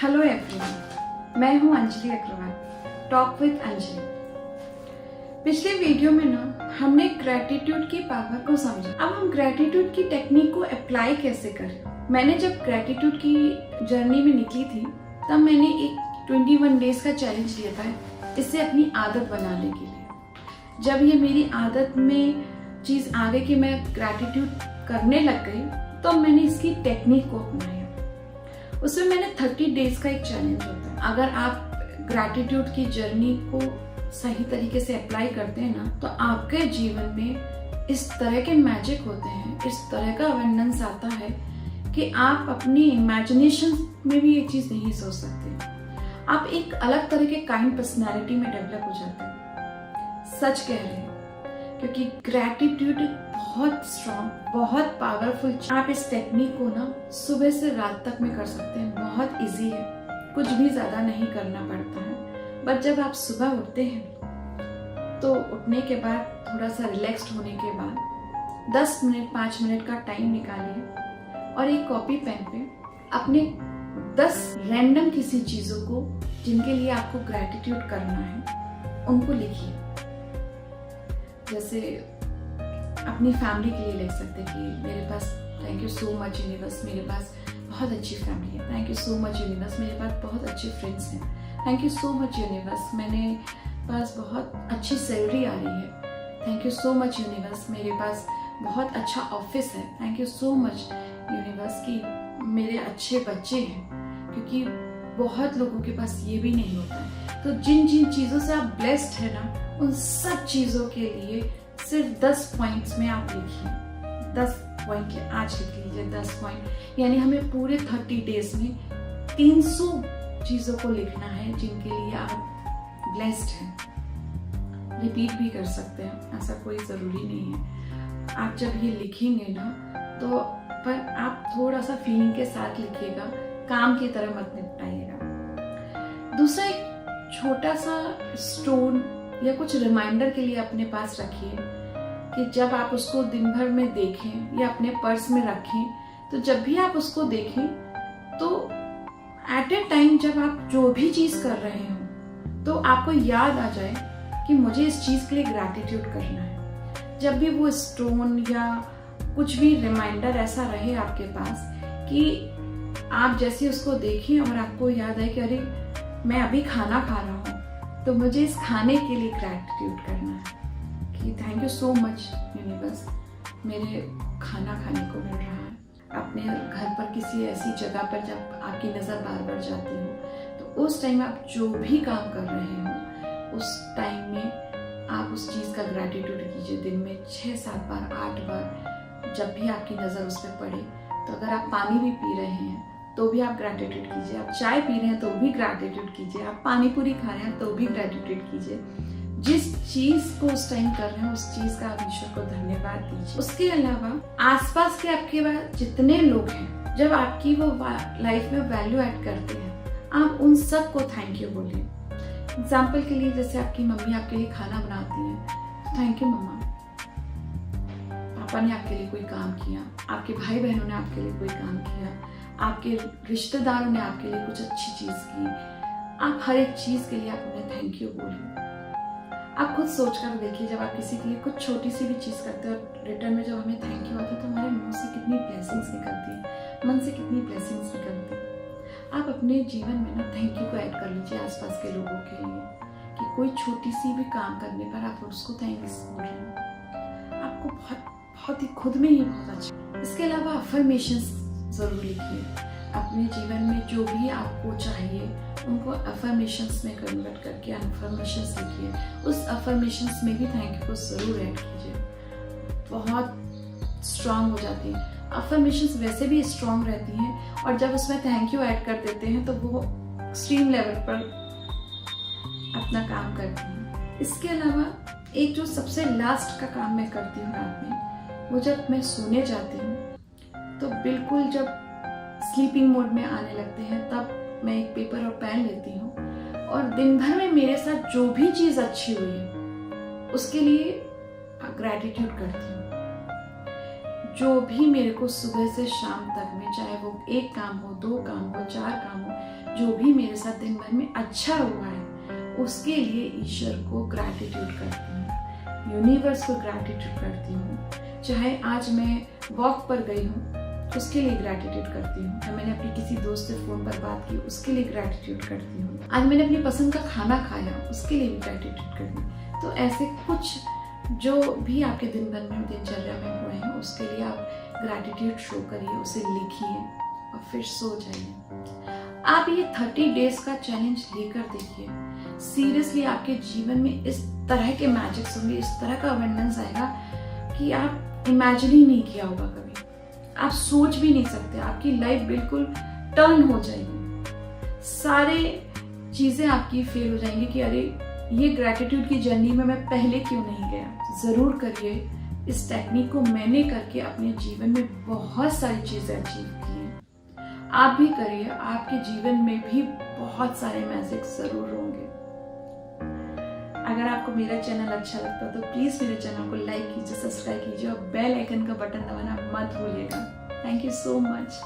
Hello everyone, मैं हूं Anjali Agarwal, talk with Anjali. पिछले वीडियो में हमने ग्रैटिट्यूड की पावर को समझा। अब हम ग्रैटिट्यूड की टेक्निक को अप्लाई कैसे करें। मैंने जब ग्रैटिट्यूड की जर्नी में निकली थी तब मैंने एक 21 डेज का चैलेंज लिया था इसे अपनी आदत बनाने के लिए। जब ये मेरी आदत में चीज आ गई कि मैं ग्रैटिट्यूड करने लग गई तो मैंने इसकी टेक्निक को अपनाया। उसमें मैंने 30 डेज का एक चैलेंज होता है। अगर आप ग्रैटिट्यूड की जर्नी को सही तरीके से अप्लाई करते हैं ना तो आपके जीवन में इस तरह के मैजिक होते हैं, इस तरह का अबंडेंस आता है कि आप अपनी इमेजिनेशन में भी ये चीज नहीं सोच सकते। आप एक अलग तरह के काइंड पर्सनैलिटी में डेवलप हो जाते हैं। सच कह रहे हैं, क्योंकि ग्रैटिट्यूड बहुत स्ट्रॉन्ग, बहुत पावरफुल। आप इस टेक्निक को सुबह से रात तक में कर सकते हैं। बहुत इजी है, कुछ भी ज्यादा नहीं करना पड़ता है। बट जब आप सुबह उठते हैं तो उठने के बाद थोड़ा सा रिलैक्स्ड होने के बाद 10 मिनट 5 मिनट का टाइम निकालिए और एक कॉपी पेन पे अपने 10 रैंडम किसी चीजों को जिनके लिए आपको ग्रैटिट्यूड करना है उनको लिखिए। जैसे अपनी फैमिली के लिए लिख सकते हैं कि मेरे पास thank you so much universe, मेरे पास बहुत अच्छी फैमिली है। Thank you so much universe, मेरे पास बहुत अच्छे फ्रेंड्स हैं। Thank you so much universe, मेरे पास बहुत अच्छी सैलरी आ रही है। Thank you so much universe, मेरे पास बहुत अच्छा ऑफिस है। Thank you so much universe कि मेरे अच्छे बच्चे हैं, क्योंकि बहुत लोगों के पास ये भी नहीं होता है। तो जिन जिन चीज़ों से आप ब्लेस्ड है उन सब चीज़ों के लिए सिर्फ 10 पॉइंट्स में आप लिखिए। 10 पॉइंट आज लिख लीजिए, 10 पॉइंट। यानी हमें पूरे 30 डेज में 300 चीज़ों को लिखना है जिनके लिए आप ब्लेस्ड हैं। रिपीट भी कर सकते हैं, ऐसा कोई ज़रूरी नहीं है। आप जब ये लिखेंगे तो पर आप थोड़ा सा फीलिंग के साथ लिखिएगा, काम की तरह मत निपटाइएगा। दूसरा, एक छोटा सा स्टोन या कुछ रिमाइंडर के लिए अपने पास रखिए कि जब आप उसको दिन भर में देखें या अपने पर्स में रखें तो जब भी आप उसको देखें तो एट ए टाइम जब आप जो भी चीज कर रहे हो तो आपको याद आ जाए कि मुझे इस चीज के लिए ग्रैटिट्यूड करना है। जब भी वो स्टोन या कुछ भी रिमाइंडर ऐसा रहे आपके पास कि आप जैसे उसको देखें और आपको याद आए कि अरे मैं अभी खाना खा रहा हूँ तो मुझे इस खाने के लिए ग्रैटिट्यूड करना है कि thank you so much universe, मेरे खाना खाने को मिल रहा है। अपने घर पर किसी ऐसी जगह पर जब आपकी नज़र बार बार जाती हो तो उस टाइम आप जो भी काम कर रहे हो उस टाइम में आप उस चीज़ का ग्रैटिट्यूड कीजिए। दिन में 6-7 बार 8 बार जब भी आपकी नज़र उस पर पड़े। तो अगर आप पानी भी पी रहे हैं तो भी आप ग्रैटिट्यूड कीजिए, आप चाय पी रहे हैं तो भी ग्रैटिट्यूड कीजिए, आप पानी पूरी खा रहे हैं तो भी ग्रैटिट्यूड कीजिए। जिस चीज को उस टाइम कर रहे हैं उस चीज का आप ईश्वर को धन्यवाद दीजिए। उसके अलावा आसपास के आपके पास जितने लोग हैं, जब आपकी वो लाइफ में वैल्यू ऐड करते हैं, आप उन सब को थैंक यू बोलिए। एग्जाम्पल के लिए, जैसे आपकी मम्मी आपके लिए खाना बनाती है, थैंक यू मम्मा। पापा ने आपके लिए कोई काम किया, आपके भाई बहनों ने आपके लिए कोई काम किया, आपके रिश्तेदारों ने आपके लिए कुछ अच्छी चीज की। आप हर एक चीज के लिए आप उन्हें थैंक यू बोलिए। आप खुद सोच कर देखिए, जब आप किसी के लिए कुछ छोटी सी भी चीज करते हैं और रिटर्न में जब हमें थैंक यू आता है तो हमारे मुंह से कितनी ब्लेसिंग्स निकलती है, मन से कितनी ब्लेसिंग्स निकलती है। आप अपने जीवन में थैंक यू को ऐड कर लीजिए आसपास के लोगों के लिए कि कोई छोटी सी भी काम करने पर आप उसको थैंक्स बोल रहे हैं। आपको बहुत ही खुद में ही बहुत अच्छा। इसके अलावा अफर्मेशंस जरूर लिखिए। अपने जीवन में जो भी आपको चाहिए उनको अफर्मेशंस में कन्वर्ट करके अफर्मेशंस लिखिए। उस अफर्मेशंस में भी थैंक यू को जरूर ऐड कीजिए। बहुत स्ट्रांग हो जाती है अफर्मेशंस, वैसे भी स्ट्रांग रहती हैं और जब उसमें थैंक यू ऐड कर देते हैं तो वो एक्सट्रीम लेवल पर अपना काम करती हैं। इसके अलावा एक जो सबसे लास्ट का काम मैं करती हूँ रात में, वो जब मैं सोने जाती हूँ तो बिल्कुल जब स्लीपिंग मोड में आने लगते हैं तब मैं एक पेपर और पेन लेती हूँ और दिन भर में मेरे साथ जो भी चीज अच्छी हुई है उसके लिए ग्रैटिट्यूड करती हूँ। जो भी मेरे को सुबह से शाम तक में, चाहे वो 1 काम हो, 2 काम हो, 4 काम हो, जो भी मेरे साथ दिन भर में अच्छा हुआ है उसके लिए ईश्वर को ग्रैटिट्यूड करती हूँ, यूनिवर्स को ग्रैटिट्यूड करती हूँ। चाहे आज मैं वॉक पर गई हूँ उसके लिए ग्रैटिट्यूड करती हूँ, या मैंने अपनी किसी दोस्त से फोन पर बात की उसके लिए ग्रैटिट्यूड करती हूँ, आज मैंने अपनी पसंद का खाना खाया उसके लिए भी ग्रैटिट्यूड करती हूँ। तो ऐसे कुछ जो भी आपके दिन भर में दिनचर्या में हुए हैं उसके लिए आप ग्रैटिट्यूड शो करिए, उसे लिखिए और फिर सो जाइए। आप ये 30 डेज का चैलेंज लेकर देखिए, सीरियसली आपके जीवन में इस तरह के मैजिक्स होंगे, इस तरह का अबंडेंस आएगा कि आप इमेजिन ही नहीं किया होगा कभी, आप सोच भी नहीं सकते। आपकी लाइफ बिल्कुल टर्न हो जाएगी, सारे चीजें आपकी फेल हो जाएंगी कि अरे ये ग्रैटिट्यूड की जर्नी में मैं पहले क्यों नहीं गया। जरूर करिए, इस टेक्निक को मैंने करके अपने जीवन में बहुत सारी चीजें अचीव की हैं। आप भी करिए, आपके जीवन में भी बहुत सारे मैजिक जरूर होंगे। अगर आपको मेरा चैनल अच्छा लगता है तो प्लीज मेरे चैनल को लाइक कीजिए, सब्सक्राइब कीजिए और बेल आइकन का बटन दबाना मत भूलिएगा। Thank you so much.